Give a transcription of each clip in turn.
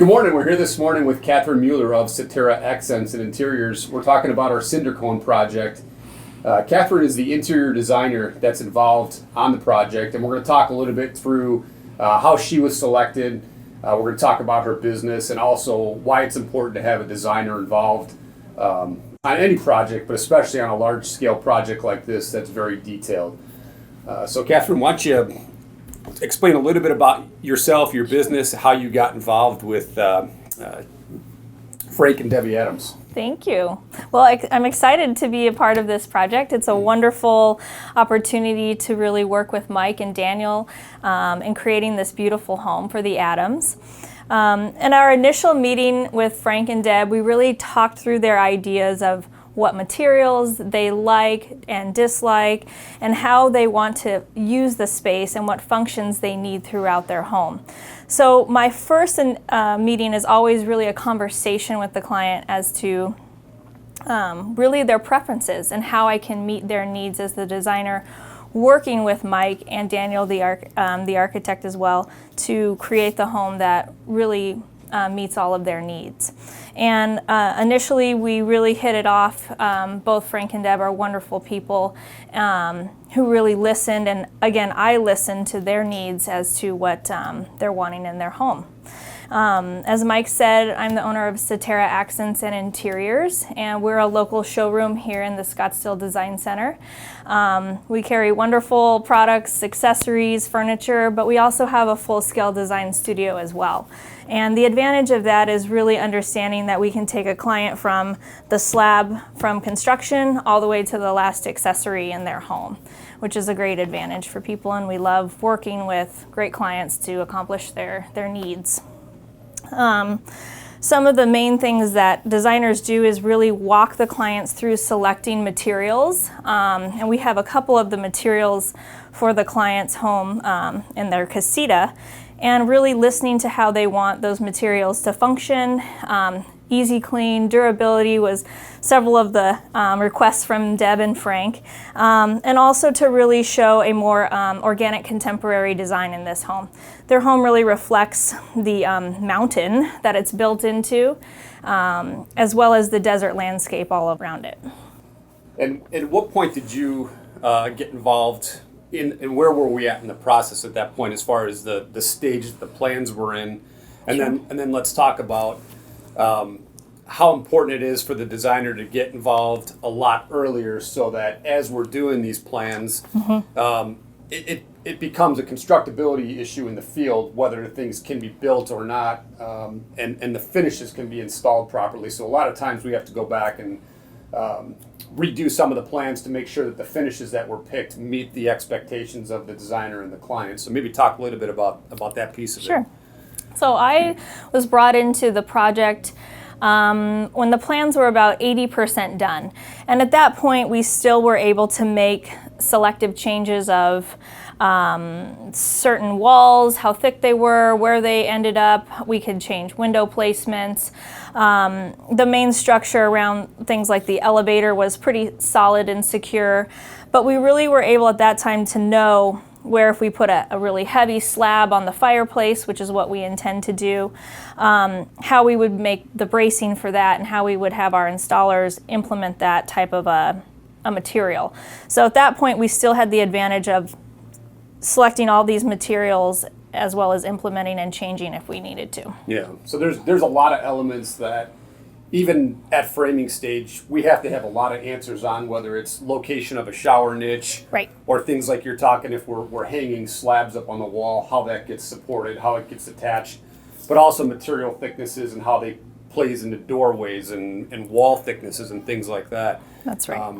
Good morning. We're here this morning with Catherine Mueller of Cinder Accents and Interiors. We're talking about our Cinder Cone project. Catherine is the interior designer that's involved on the project, and we're going to talk a little bit through how she was selected. We're going to talk about her business and also why it's important to have a designer involved on any project, but especially on a large-scale project like this that's very detailed. So Catherine, why don't you explain a little bit about yourself, your business, how you got involved with Frank and Debbie Adams. Thank you. Well, I'm excited to be a part of this project. It's a wonderful opportunity to really work with Mike and Daniel in creating this beautiful home for the Adams. In our initial meeting with Frank and Deb, we really talked through their ideas of what materials they like and dislike, and how they want to use the space and what functions they need throughout their home. So my first meeting is always really a conversation with the client as to really their preferences and how I can meet their needs as the designer, working with Mike and Daniel, the architect as well, to create the home that really meets all of their needs. And initially we really hit it off. Both Frank and Deb are wonderful people who really listened, and again, I listened to their needs as to what they're wanting in their home. As Mike said, I'm the owner of Cinder Accents and Interiors, and we're a local showroom here in the Scottsdale Design Center. We carry wonderful products, accessories, furniture, but we also have a full-scale design studio as well. And the advantage of that is really understanding that we can take a client from the slab from construction all the way to the last accessory in their home, which is a great advantage for people, and we love working with great clients to accomplish their needs. Some of the main things that designers do is really walk the clients through selecting materials, and we have a couple of the materials for the client's home in their casita, and really listening to how they want those materials to function. Easy clean, durability was several of the requests from Deb and Frank, and also to really show a more organic contemporary design in this home. Their home really reflects the mountain that it's built into, as well as the desert landscape all around it. And at what point did you get involved and where were we at in the process at that point as far as the stage that the plans were in? And Sure. then let's talk about how important it is for the designer to get involved a lot earlier so that as we're doing these plans, it becomes a constructability issue in the field, whether things can be built or not, and the finishes can be installed properly. So a lot of times we have to go back and redo some of the plans to make sure that the finishes that were picked meet the expectations of the designer and the client. So maybe talk a little bit about that piece of it. Sure. So I was brought into the project when the plans were about 80% done. And at that point, we still were able to make selective changes of certain walls, how thick they were, where they ended up. We could change window placements. The main structure around things like the elevator was pretty solid and secure, but we really were able at that time to know where if we put a really heavy slab on the fireplace, which is what we intend to do, how we would make the bracing for that and how we would have our installers implement that type of a material. So at that point, we still had the advantage of selecting all these materials as well as implementing and changing if we needed to. Yeah, so there's a lot of elements that even at framing stage, we have to have a lot of answers on, whether it's location of a shower niche, Right. or things like you're talking if we're hanging slabs up on the wall, how that gets supported, how it gets attached, but also material thicknesses and how they plays into doorways and wall thicknesses and things like that. That's right.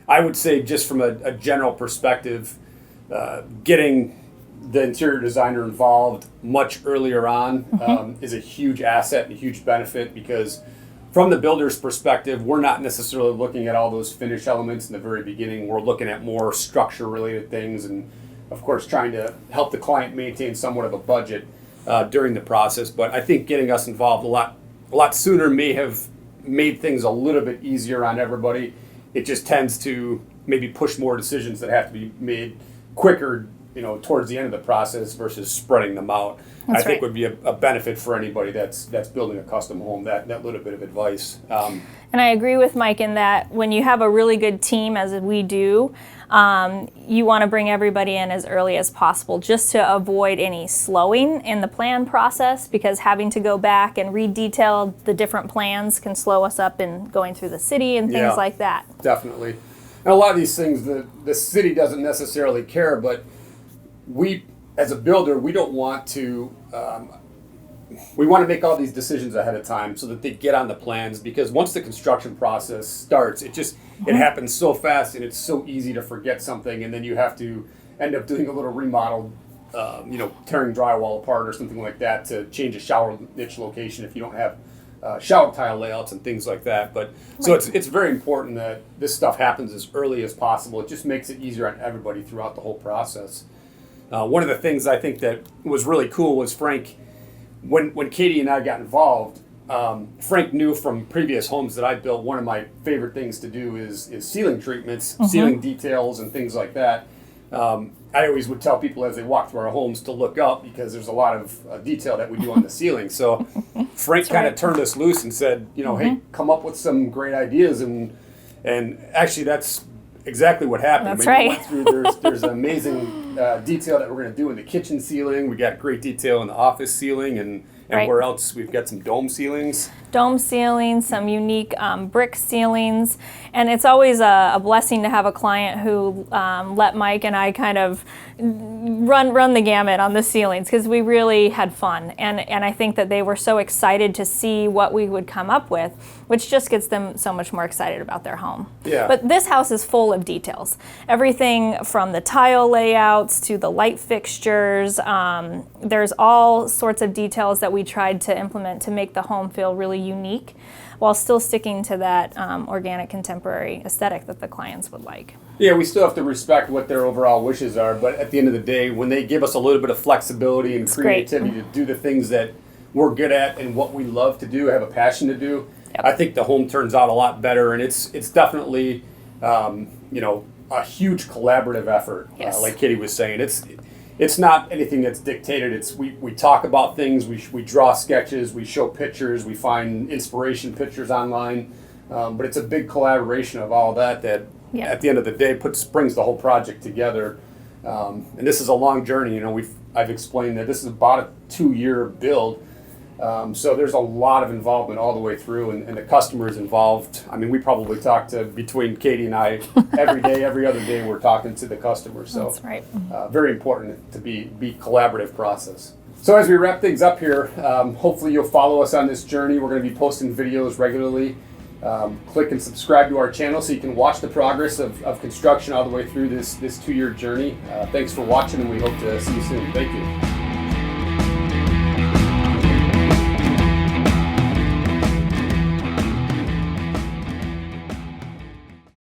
I would say just from a general perspective, getting the interior designer involved much earlier on is a huge asset and a huge benefit, because from the builder's perspective, we're not necessarily looking at all those finish elements in the very beginning. We're looking at more structure related things and of course trying to help the client maintain somewhat of a budget during the process. But I think getting us involved a lot sooner may have made things a little bit easier on everybody. It just tends to maybe push more decisions that have to be made quicker towards the end of the process versus spreading them out. That's I think right. would be a benefit for anybody that's building a custom home. That little bit of advice. And I agree with Mike in that when you have a really good team, as we do, you want to bring everybody in as early as possible just to avoid any slowing in the plan process, because having to go back and redetail the different plans can slow us up in going through the city and things like that. Definitely. And a lot of these things, the city doesn't necessarily care, but we, as a builder, we don't want to, we want to make all these decisions ahead of time so that they get on the plans, because once the construction process starts, it happens so fast and it's so easy to forget something, and then you have to end up doing a little remodel, tearing drywall apart or something like that to change a shower niche location if you don't have shower tile layouts and things like that. But so it's very important that this stuff happens as early as possible. It just makes it easier on everybody throughout the whole process. One of the things I think that was really cool was Frank, when Katie and I got involved, Frank knew from previous homes that I built, one of my favorite things to do is ceiling treatments, ceiling details and things like that. I always would tell people as they walk through our homes to look up, because there's a lot of detail that we do on the ceiling. So Frank kind of turned us loose and said, hey, come up with some great ideas. And actually that's exactly what happened. That's right. We went through, there's amazing detail that we're going to do in the kitchen ceiling. We got great detail in the office ceiling, and where else? We've got some dome ceilings. Dome ceilings, some unique brick ceilings, and it's always a blessing to have a client who let Mike and I kind of run the gamut on the ceilings, because we really had fun, and I think that they were so excited to see what we would come up with, which just gets them so much more excited about their home. Yeah. But this house is full of details. Everything from the tile layouts to the light fixtures. There's all sorts of details that we tried to implement to make the home feel really unique, while still sticking to that organic contemporary aesthetic that the clients would like. Yeah, we still have to respect what their overall wishes are, but at the end of the day, when they give us a little bit of flexibility and creativity to do the things that we're good at and what we love to do, have a passion to do, I think the home turns out a lot better, and it's definitely a huge collaborative effort. Yes. Like Katie was saying, it's not anything that's dictated. It's we talk about things, we draw sketches, we show pictures, we find inspiration pictures online, but it's a big collaboration of all that at the end of the day brings the whole project together. And this is a long journey. I've explained that this is about a 2-year build. So there's a lot of involvement all the way through, and the customers involved. I mean, we probably talk to, between Katie and I, every day, every other day, we're talking to the customer. So That's right. Very important to be collaborative process. So as we wrap things up here, hopefully you'll follow us on this journey. We're going to be posting videos regularly. Click and subscribe to our channel so you can watch the progress of construction all the way through this 2-year journey. Thanks for watching, and we hope to see you soon. Thank you.